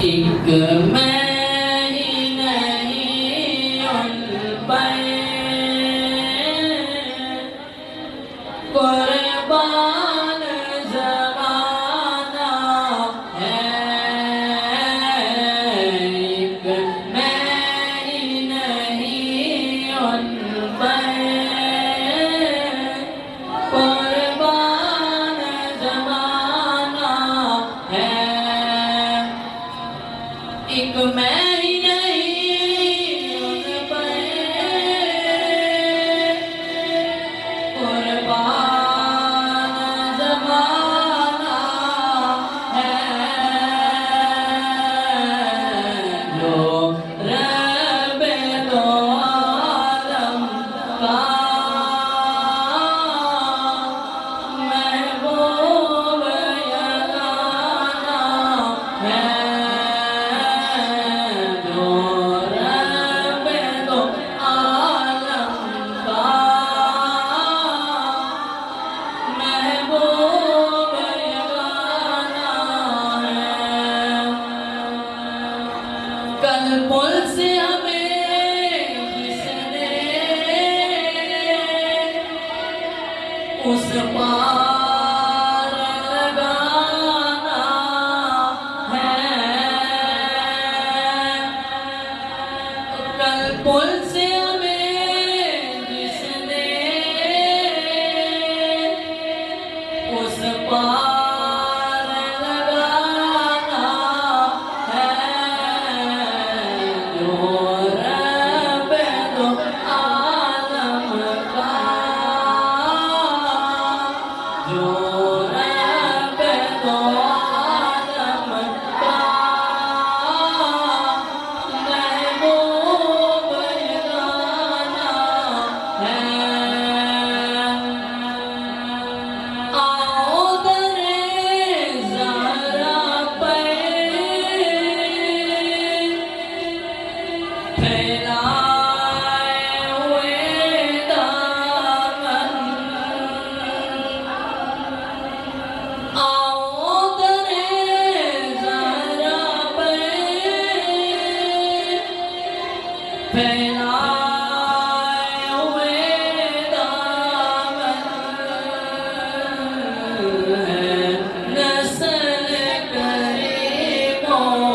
एक मैं ही नहीं उन कुर्बान ज़माना है। एक मैं ही नहीं उन कुर्बान ज़माना है। एक मैं ही नहीं उन कुर्बान ज़माना है। जो रब दो आलम का महबूब यगाना है। कल पुल से हमें किसने उस पार लगाना है। कल पुल से हमें किसने उस पार लगाना है। फैलाए हुए दामन है नस्ल करीमों